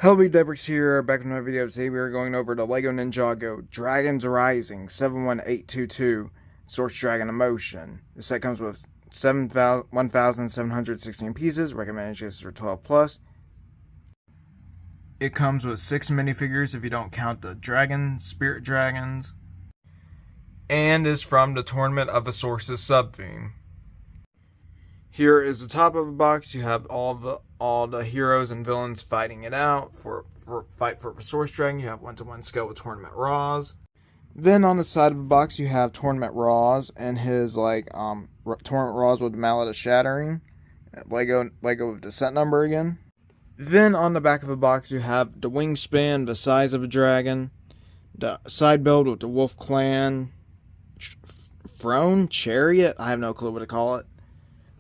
Hello, Debrix here, back with another video. Today we are going over the LEGO Ninjago Dragons Rising 71822 Source Dragon Emotion. This set comes with 1,716 pieces, recommended cases are 12 plus. It comes with 6 minifigures if you don't count the spirit dragons, and is from the Tournament of the Sources sub-theme. Here is the top of the box. You have all the heroes and villains fighting it out for fight for Source Dragon. You have 1-to-1 scale with Tournament Roz. Then on the side of the box you have Tournament Roz and his Tournament Roz with the Mallet of Shattering. Lego with the set number again. Then on the back of the box you have the wingspan, the size of a dragon, the side build with the Wolf Clan, Throne, Chariot, I have no clue what to call it.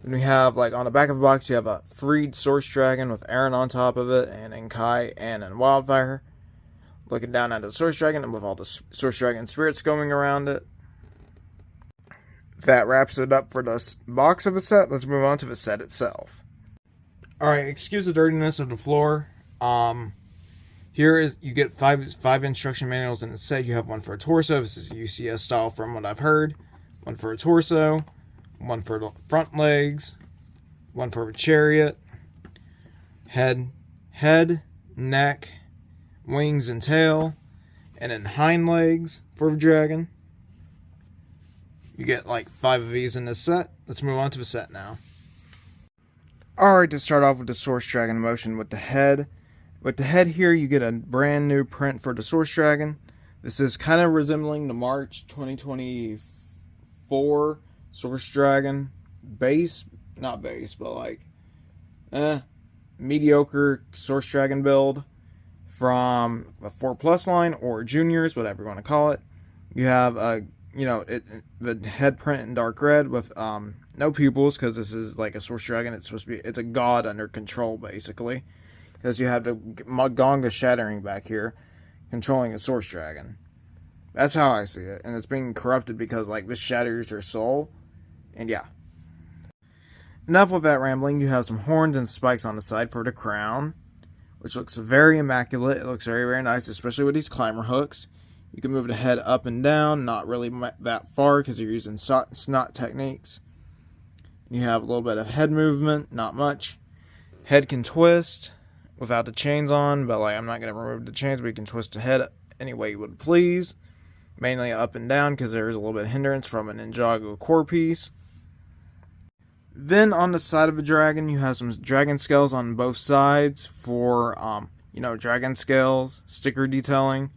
Then we have, on the back of the box, you have a freed Source Dragon with Aaron on top of it, and Enkai and Wildfire. Looking down at the Source Dragon, and with all the Source Dragon spirits going around it. That wraps it up for the box of the set. Let's move on to the set itself. Alright, excuse the dirtiness of the floor. Here is, you get five instruction manuals in the set. You have one for a torso. This is UCS style from what I've heard. One for a torso. One for the front legs, one for a chariot, head, neck, wings and tail, and then hind legs for the dragon. You get 5 of these in this set. Let's move on to the set now. Alright, to start off with the Source Dragon Emotion with the head. With the head here, you get a brand new print for the Source Dragon. This is kind of resembling the March 2024 Source Dragon mediocre Source Dragon build from a 4+ line or juniors, whatever you want to call it. You have the head print in dark red with no pupils, because this is a Source Dragon. It's a god under control basically, because you have the Gong of Shattering back here controlling a Source Dragon. That's how I see it, and it's being corrupted because this shatters your soul. And yeah. Enough with that rambling. You have some horns and spikes on the side for the crown, which looks very immaculate. It looks very, very nice, especially with these climber hooks. You can move the head up and down, not really that far because you're using snot techniques. You have a little bit of head movement, not much. Head can twist without the chains on, but I'm not going to remove the chains, but you can twist the head any way you would please. Mainly up and down because there is a little bit of hindrance from a Ninjago core piece. Then on the side of the dragon, you have some dragon scales on both sides for, dragon scales, sticker detailing.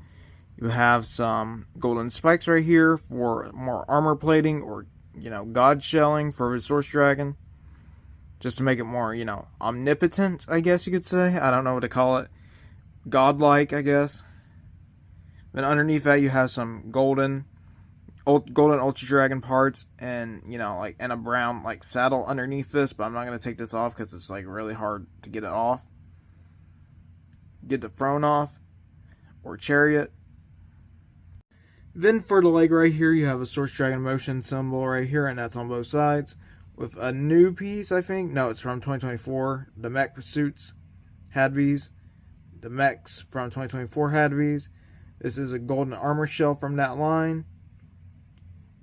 You have some golden spikes right here for more armor plating or, god shelling for the Source Dragon. Just to make it more, omnipotent, I guess you could say. I don't know what to call it. Godlike, I guess. Then underneath that, you have some golden Ultra Dragon parts, and and a brown saddle underneath this, but I'm not going to take this off because it's really hard to get it off. Get the throne off, or chariot. Then for the leg right here, you have a Source Dragon Motion symbol right here, and that's on both sides. With a new piece, I think. No, it's from 2024. The mech suits had these. The mechs from 2024 had these. This is a golden armor shell from that line.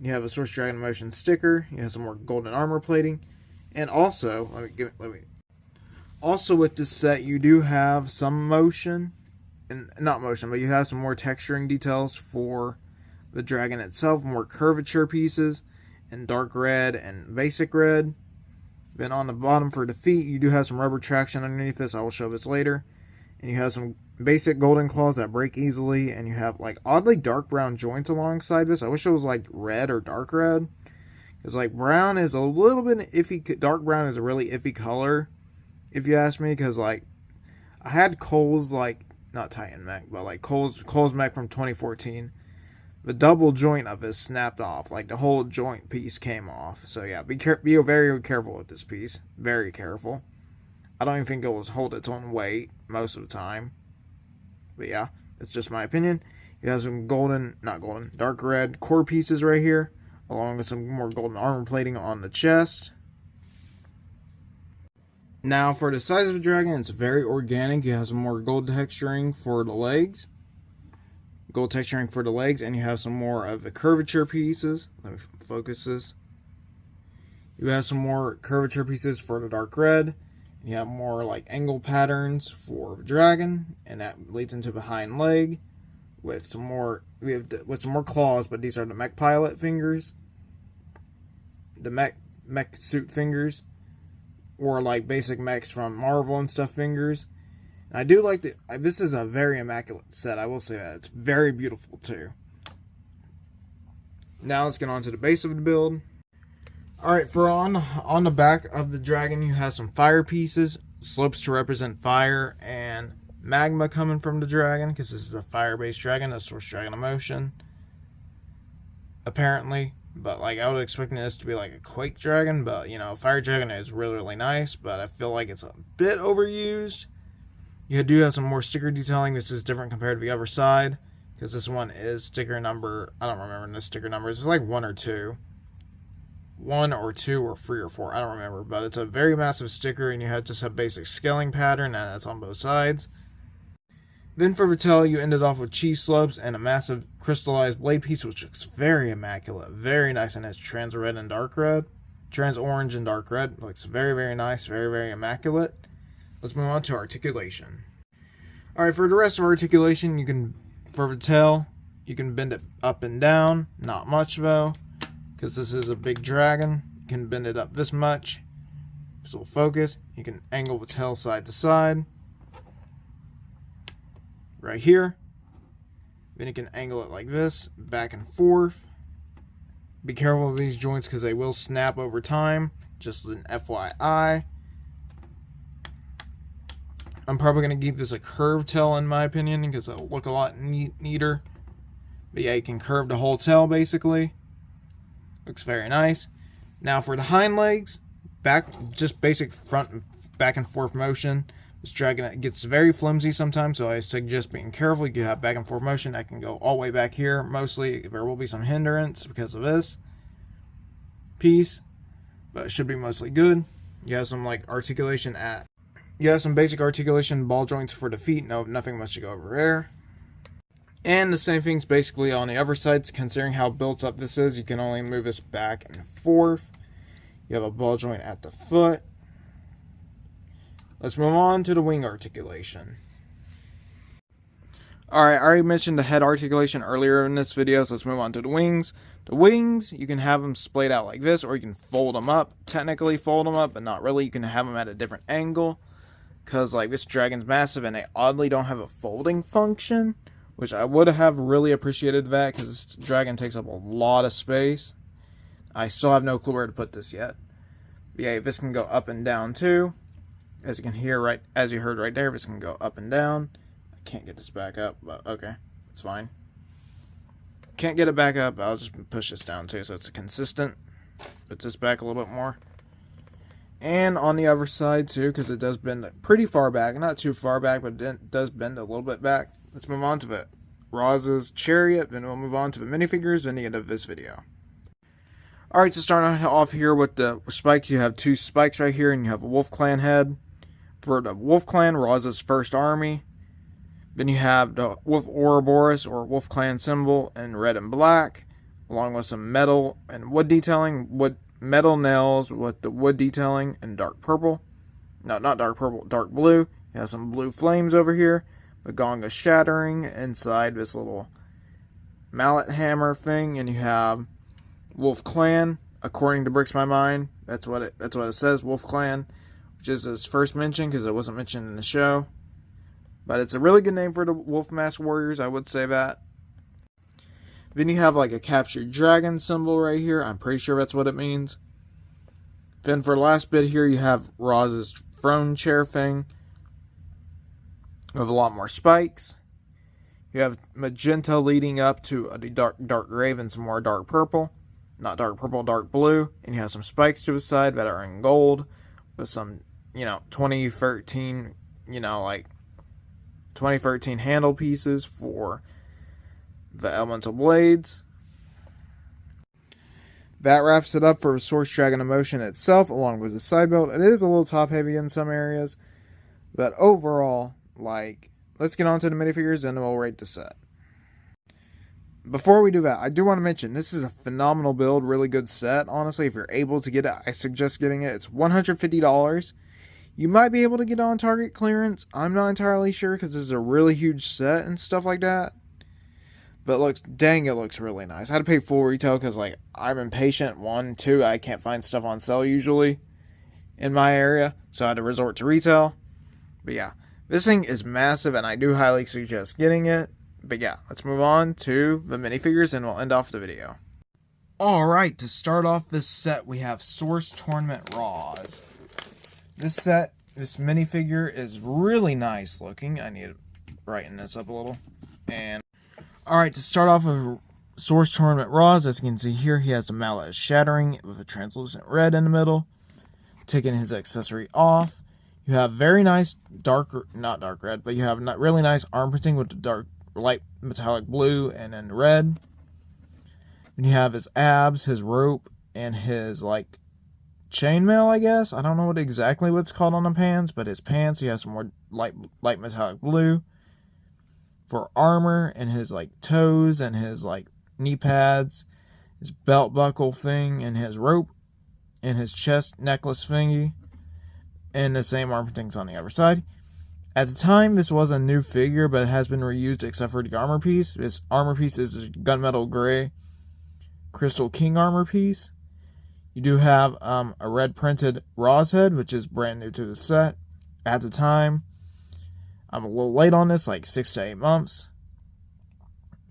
You have a Source Dragon Emotion sticker. You have some more golden armor plating. And also, also with this set, you do have some motion. And not motion, but you have some more texturing details for the dragon itself. More curvature pieces in dark red and basic red. Then on the bottom for the feet, you do have some rubber traction underneath this. I will show this later. And you have some basic golden claws that break easily, and you have oddly dark brown joints alongside this. I wish it was red or dark red, because brown is a little bit iffy. Dark brown is a really iffy color, if you ask me, because I had Cole's not Titan mech, but Cole's mech from 2014. The double joint of it snapped off, the whole joint piece came off. So yeah, be very careful with this piece, very careful. I don't even think it will hold its own weight most of the time. But yeah, it's just my opinion. It has some dark red core pieces right here, along with some more golden armor plating on the chest. Now for the size of the dragon, it's very organic. You have some more gold texturing for the legs. Gold texturing for the legs, and you have some more of the curvature pieces. Let me focus this. You have some more curvature pieces for the dark red. You have more like angle patterns for the dragon, and that leads into the hind leg with some more. With some more claws, but these are the mech pilot fingers, the mech suit fingers, or like basic mechs from Marvel and stuff fingers. And I do like this is a very immaculate set. I will say that it's very beautiful too. Now let's get on to the base of the build. Alright, for on the back of the dragon, you have some fire pieces, slopes to represent fire, and magma coming from the dragon, because this is a fire-based dragon, a source dragon emotion, apparently. But like, I was expecting this to be like a quake dragon, but you know, fire dragon is really, really nice, but I feel like it's a bit overused. You do have some more sticker detailing. This is different compared to the other side, because this one is sticker number, I don't remember the sticker numbers, it's like 1 or 2. 1 or 2 or 3 or 4, I don't remember, but it's a very massive sticker, and you just have basic scaling pattern, and that's on both sides. Then for the tail, you ended off with cheese slopes and a massive crystallized blade piece, which looks very immaculate, very nice, and has trans red and dark red, trans orange and dark red. Looks very, very nice, very, very immaculate. Let's move on to articulation. Alright, for the rest of articulation, for the tail, you can bend it up and down, not much though, because this is a big dragon. You can bend it up this much, so we'll focus. You can angle the tail side to side, right here. Then you can angle it like this, back and forth. Be careful of these joints because they will snap over time, just an FYI. I'm probably going to keep this a curved tail in my opinion, because it'll look a lot neater. But yeah, you can curve the whole tail basically. Looks very nice. Now for the hind legs, just basic front back and forth motion. This dragon gets very flimsy sometimes, so I suggest being careful. You can have back and forth motion. I can go all the way back here. Mostly there will be some hindrance because of this piece, but it should be mostly good. You have some like articulation you have some basic articulation ball joints for the feet. No, nothing much to go over there. And the same thing's basically on the other sides. Considering how built up this is, you can only move this back and forth. You have a ball joint at the foot. Let's move on to the wing articulation. Alright, I already mentioned the head articulation earlier in this video, so let's move on to the wings. The wings, you can have them splayed out like this, or you can fold them up. Technically fold them up, but not really. You can have them at a different angle, because like this dragon's massive, and they oddly don't have a folding function, which I would have really appreciated that, because this dragon takes up a lot of space. I still have no clue where to put this yet. But yeah, this can go up and down too. As you can hear as you heard right there, this can go up and down. I can't get this back up, but okay, it's fine. Can't get it back up, I'll just push this down too, so it's consistent. Put this back a little bit more. And on the other side too, because it does bend pretty far back. Not too far back, but it does bend a little bit back. Let's move on to it. Roz's chariot, then we'll move on to the minifigures at the end of this video. Alright, to start off here with the spikes, you have 2 spikes right here, and you have a Wolf Clan head. For the Wolf Clan, Roz's first army. Then you have the Wolf Ouroboros, or Wolf Clan symbol, in red and black, along with some metal and wood detailing, metal nails with the wood detailing in dark purple. No, not dark purple, dark blue. You have some blue flames over here. The gong is shattering inside this little mallet hammer thing, and you have Wolf Clan, according to Bricks My Mind. That's what it says, Wolf Clan, which is his first mention because it wasn't mentioned in the show. But it's a really good name for the Wolf Mask Warriors, I would say that. Then you have like a captured dragon symbol right here. I'm pretty sure that's what it means. Then for the last bit here, you have Roz's throne chair thing with a lot more spikes. You have magenta leading up to a dark gray and some more dark purple. Not dark purple, dark blue. And you have some spikes to the side that are in gold with some, 2013, like 2013 handle pieces for the elemental blades. that wraps it up for Source Dragon Emotion itself, along with the side build. It is a little top heavy in some areas, but overall, like, let's get on to the minifigures and we'll rate the set. Before we do that, I do want to mention this is a phenomenal build, really good set. Honestly, if you're able to get it, I suggest getting it. It's $150. You might be able to get it on Target clearance. I'm not entirely sure because this is a really huge set and stuff like that. But it looks really nice. I had to pay full retail because, like, I'm impatient. 1, 2, I can't find stuff on sale usually in my area, so I had to resort to retail. But yeah, this thing is massive, and I do highly suggest getting it. But yeah, let's move on to the minifigures, and we'll end off the video. Alright, to start off this set, we have Source Tournament Raws. This minifigure is really nice looking. I need to brighten this up a little. And alright, to start off with Source Tournament Raws, as you can see here, he has the mallet shattering with a translucent red in the middle. Taking his accessory off, you have very nice not dark red, but you have really nice arm printing with the dark light metallic blue and then red. And you have his abs, his rope, and his like chainmail, I guess. I don't know exactly what it's called on the pants, but his pants, he has some more light metallic blue for armor, and his like toes and his like knee pads, his belt buckle thing, and his rope, and his chest necklace thingy, and the same arm things on the other side. At the time, this was a new figure, but it has been reused except for the armor piece. This armor piece is a gunmetal gray Crystal King armor piece. You do have a red printed Roz head, which is brand new to the set. At the time, I'm a little late on this, like 6 to 8 months.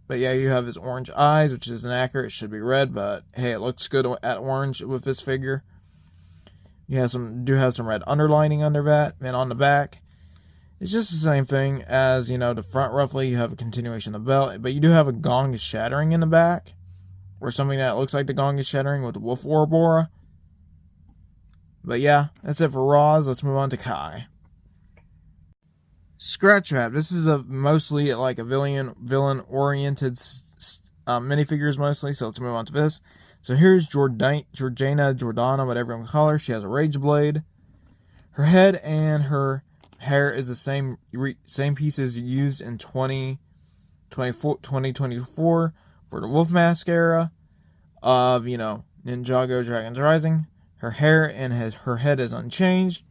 But yeah, you have his orange eyes, which isn't accurate. It should be red, but hey, it looks good at orange with this figure. You have some red underlining under that, and on the back, it's just the same thing as, you know, the front roughly. You have a continuation of the belt, but you do have a gong shattering in the back, or something that looks like the gong is shattering with the wolf Ouroboros. But yeah, that's it for Roz. Let's move on to Kai. Scratch Trap. This is mostly like a villain-oriented minifigures mostly, so let's move on to this. So here's Jordana, whatever you want to call her. She has a Rage Blade. Her head and her hair is the same pieces used in 2024 for the Wolf Mask era of, you know, Ninjago Dragons Rising. Her hair and her head is unchanged.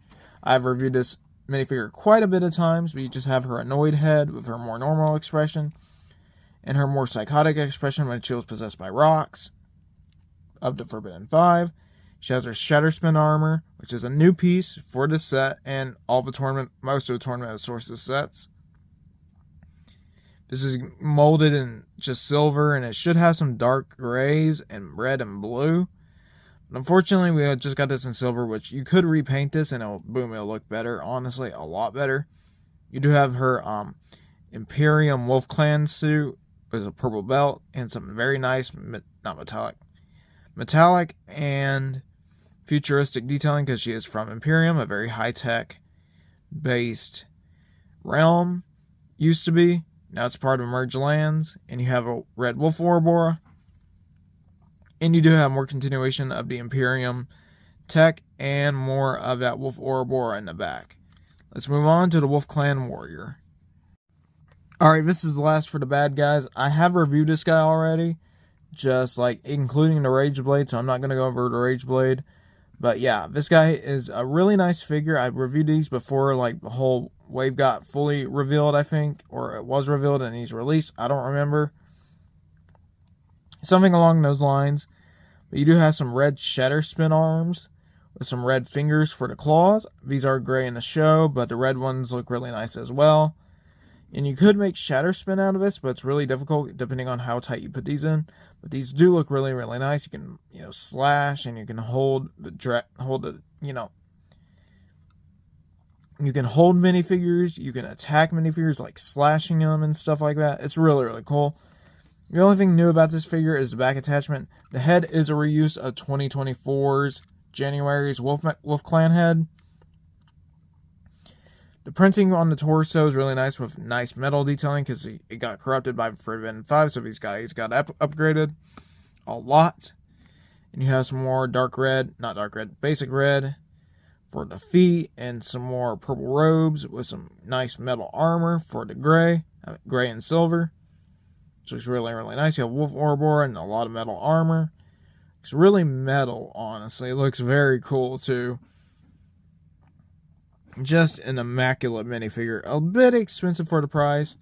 I've reviewed this minifigure quite a bit of times, but you just have her annoyed head with her more normal expression and her more psychotic expression when she was possessed by rocks of the Forbidden 5. She has her Shatterspin armor, which is a new piece for this set and most of the Tournament of Sources sets. This is molded in just silver, and it should have some dark grays and red and blue. But unfortunately, we just got this in silver, which you could repaint this and it'll look better. Honestly, a lot better. You do have her Imperium Wolf Clan suit with a purple belt and some very nice, metallic and futuristic detailing, because she is from Imperium, a very high-tech based realm. Used to be. Now it's part of Merge Lands. And you have a red wolf Ouroboros. And you do have more continuation of the Imperium tech and more of that wolf Ouroboros in the back. Let's move on to the Wolf Clan Warrior. Alright, this is the last for the bad guys. I have reviewed this guy already, just like including the Rage Blade, so I'm not going to go over the Rage Blade. But yeah, this guy is a really nice figure. I've reviewed these before, like the whole wave got fully revealed, I think, or it was revealed and he's released. I don't remember. Something along those lines. But you do have some red Shatterspin arms with some red fingers for the claws. These are gray in the show, but the red ones look really nice as well. And you could make Shatterspin out of this, but it's really difficult depending on how tight you put these in. But these do look really, really nice. You can, you know, slash, and you can hold you can hold minifigures. You can attack minifigures, like slashing them and stuff like that. It's really, really cool. The only thing new about this figure is the back attachment. The head is a reuse of 2024's January's Wolf Clan head. The printing on the torso is really nice with nice metal detailing because it got corrupted by Forbidden 5, so these guys got upgraded a lot. And you have some more dark red, not dark red, basic red for the feet, and some more purple robes with some nice metal armor for the gray and silver. Which looks really, really nice. You have Wolf Ouroboros and a lot of metal armor. It's really metal, honestly. It looks very cool, too. Just an immaculate minifigure. A bit expensive for the price.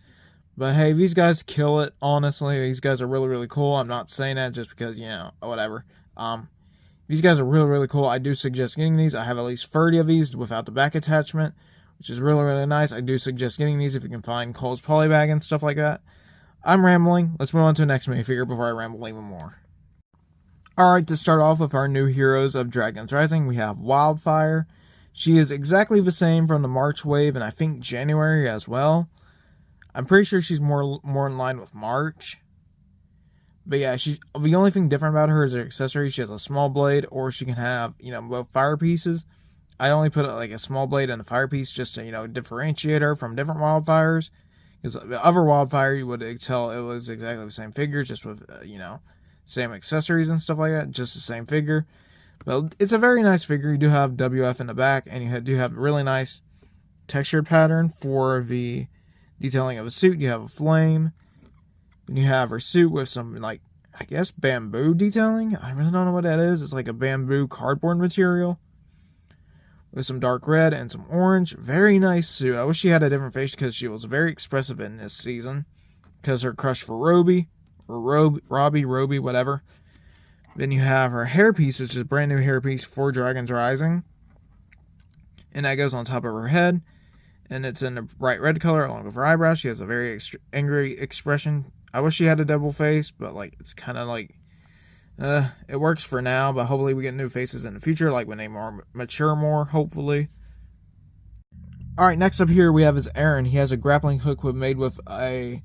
But hey, these guys kill it, honestly. These guys are really, really cool. I'm not saying that just because, whatever. These guys are really, really cool. I do suggest getting these. I have at least 30 of these without the back attachment, which is really, really nice. I do suggest getting these if you can find Cole's Polybag and stuff like that. I'm rambling. Let's move on to the next minifigure before I ramble even more. Alright, to start off with our new heroes of Dragons Rising, we have Wildfire. She is exactly the same from the March wave, and I think January as well. I'm pretty sure she's more in line with March. But yeah, the only thing different about her is her accessory. She has a small blade, or she can have, both fire pieces. I only put like a small blade and a fire piece just to, differentiate her from different Wildfires. Because the other Wildfire, you would tell it was exactly the same figure, just with, same accessories and stuff like that. Just the same figure. But it's a very nice figure. You do have WF in the back, and you do have a really nice textured pattern for the detailing of a suit. You have a flame. And you have her suit with some, I guess, bamboo detailing. I really don't know what that is. It's like a bamboo cardboard material. With some dark red and some orange. Very nice suit. I wish she had a different face because she was very expressive in this season. Because her crush for Robbie, whatever. Then you have her hairpiece, which is a brand new hairpiece for Dragons Rising. And that goes on top of her head. And it's in a bright red color along with her eyebrows. She has a very angry expression. I wish she had a double face, but it's kind of it works for now, but hopefully we get new faces in the future, when they mature more, hopefully. Alright, next up here we have is Aaron. He has a grappling hook made with a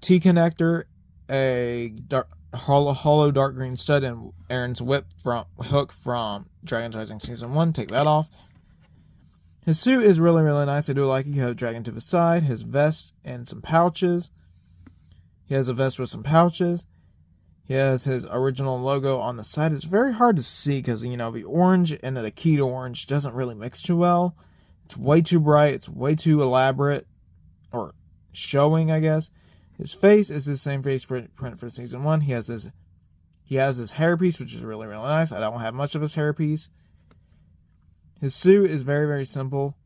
T-connector, a hollow dark green stud, and Aaron's hook from Dragons Rising Season 1. Take that off. His suit is really, really nice. I do like it. You have a dragon to the side, his vest, and some pouches. He has a vest with some pouches. He has his original logo on the side. It's very hard to see because, the orange and the Keto orange doesn't really mix too well. It's way too bright. It's way too elaborate. Or showing, I guess. His face is the same face print for Season 1. He has his hairpiece, which is really, really nice. I don't have much of his hairpiece. His suit is very, very simple.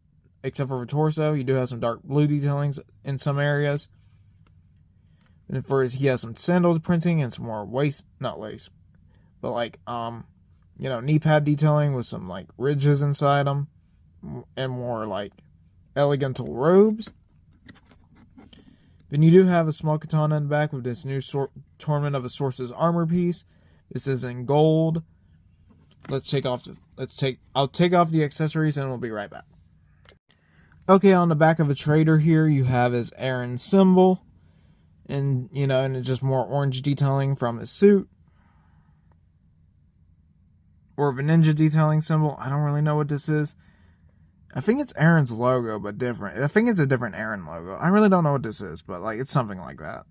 Except for the torso. You do have some dark blue detailings in some areas. And he has some sandals printing and some more not lace, but knee pad detailing with some ridges inside them and more elegant robes. Then you do have a small katana in the back with this new Tournament of the Sources armor piece. This is in gold. I'll take off the accessories and we'll be right back. Okay, on the back of a trader here, you have his Aaron symbol. And, and it's just more orange detailing from his suit. Or the ninja detailing symbol. I don't really know what this is. I think it's Aaron's logo, but different. I think it's a different Aaron logo. I really don't know what this is, but, it's something like that.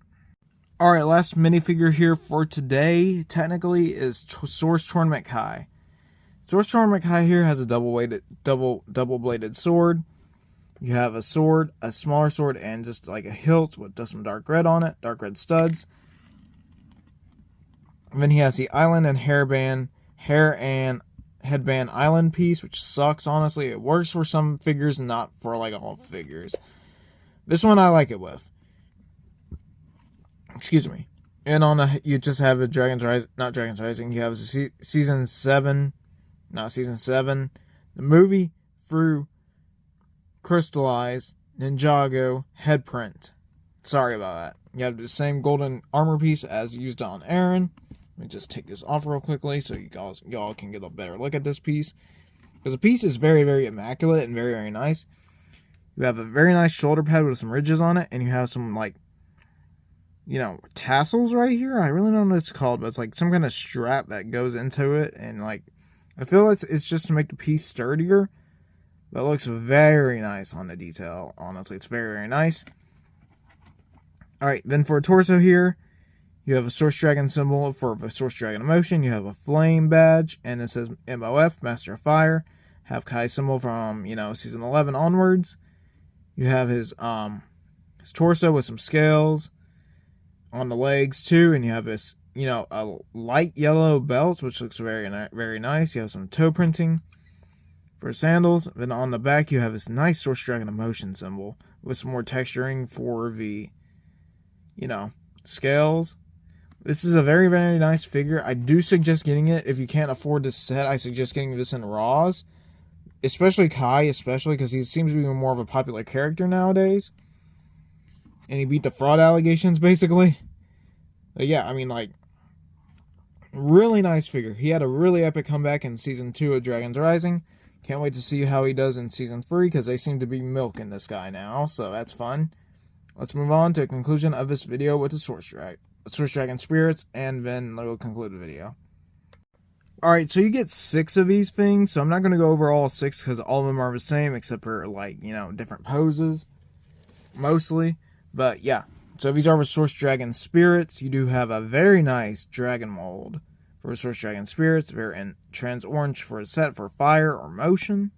Alright, last minifigure here for today, technically, is Source Tournament Kai. Source Tournament Kai here has a double-bladed sword. You have a sword, a smaller sword, and just a hilt with some dark red on it, dark red studs. And then he has the island and hair and headband island piece, which sucks, honestly. It works for some figures, not for all figures. This one I like it with. Excuse me. And you just have a not Dragons Rising, you have a Season 7, the movie through crystallized Ninjago head print. Sorry about that. You have the same golden armor piece as used on Aaron. Let me just take this off real quickly so y'all can get a better look at this piece. Because the piece is very, very immaculate and very, very nice. You have a very nice shoulder pad with some ridges on it, and you have some tassels right here. I really don't know what it's called, but it's some kind of strap that goes into it, and I feel it's just to make the piece sturdier. That looks very nice on the detail. Honestly, it's very, very nice. Alright, then for a torso here, You have a Source Dragon symbol for the Source Dragon emotion. You have a flame badge, and it says MOF, Master of Fire. Have Kai symbol from, season 11 onwards. You have his torso with some scales on the legs too, and you have this, a light yellow belt, which looks very, very nice. You have some toe printing for sandals. Then on the back, you have this nice Source Dragon emotion symbol with some more texturing for the, scales. This is a very, very nice figure. I do suggest getting it. If you can't afford this set, I suggest getting this in Raws. Especially Kai, because he seems to be more of a popular character nowadays. And he beat the fraud allegations, basically. But yeah, really nice figure. He had a really epic comeback in Season 2 of Dragon's Rising. Can't wait to see how he does in Season 3, because they seem to be milking this guy now, so that's fun. Let's move on to the conclusion of this video with the Source Dragon Spirits, and then we'll conclude the video. Alright, so you get 6 of these things, so I'm not going to go over all 6, because all of them are the same, except for, different poses, mostly. But, yeah, so these are the Source Dragon Spirits. You do have a very nice dragon mold for Source Dragon Spirits. They're in trans orange for a set for fire or motion.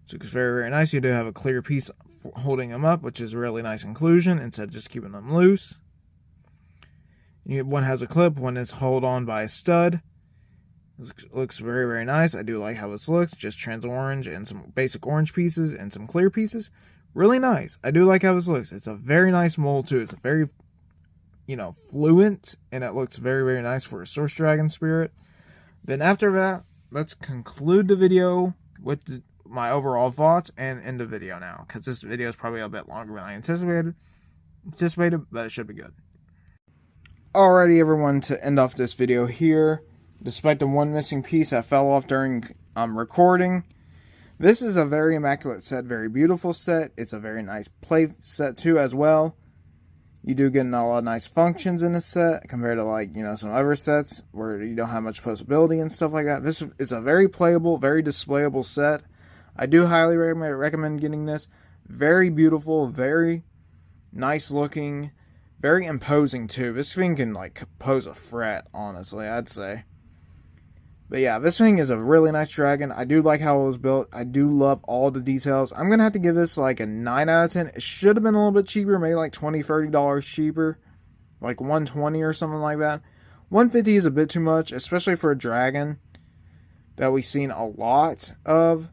So it's very, very nice. You do have a clear piece holding them up, which is a really nice inclusion, instead of just keeping them loose. One has a clip, one is held on by a stud. This looks very, very nice. I do like how this looks. Just trans orange and some basic orange pieces and some clear pieces. Really nice. I do like how this looks. It's a very nice mold too. It's a very, fluent, and it looks very, very nice for a Source Dragon Spirit. Then after that, let's conclude the video with my overall thoughts and end the video now, because this video is probably a bit longer than I anticipated, but it should be good. Alrighty, everyone, to end off this video here, despite the one missing piece that fell off during recording, this is a very immaculate set, very beautiful set. It's a very nice play set too as well. You do get a lot of nice functions in this set compared to some other sets where you don't have much posability and stuff like that. This is a very playable, very displayable set. I do highly recommend getting this. Very beautiful, very nice looking, very imposing too. This thing can pose a threat, honestly, I'd say. But yeah, this thing is a really nice dragon. I do like how it was built. I do love all the details. I'm going to have to give this a 9 out of 10. It should have been a little bit cheaper, maybe $20, $30 cheaper. Like $120 or something like that. $150 is a bit too much, especially for a dragon that we've seen a lot of.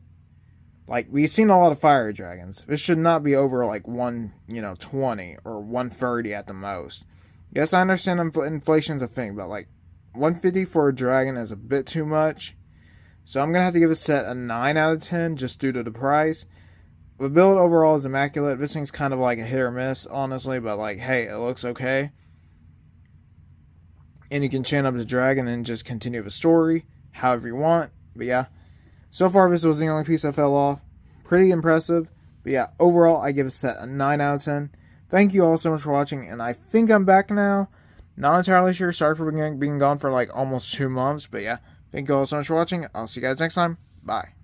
We've seen a lot of fire dragons. This should not be over $120 or $130 at the most. Yes, I understand inflation's a thing, but $150 for a dragon is a bit too much. So I'm going to have to give this set a 9 out of 10 just due to the price. The build overall is immaculate. This thing's kind of like a hit or miss, honestly, but hey, it looks okay. And you can chain up the dragon and just continue the story however you want. But yeah, so far this was the only piece that fell off. Pretty impressive. But yeah, overall I give this set a 9 out of 10. Thank you all so much for watching, and I think I'm back now. Not entirely sure. Sorry for being gone for almost 2 months. But yeah, thank you all so much for watching. I'll see you guys next time. Bye.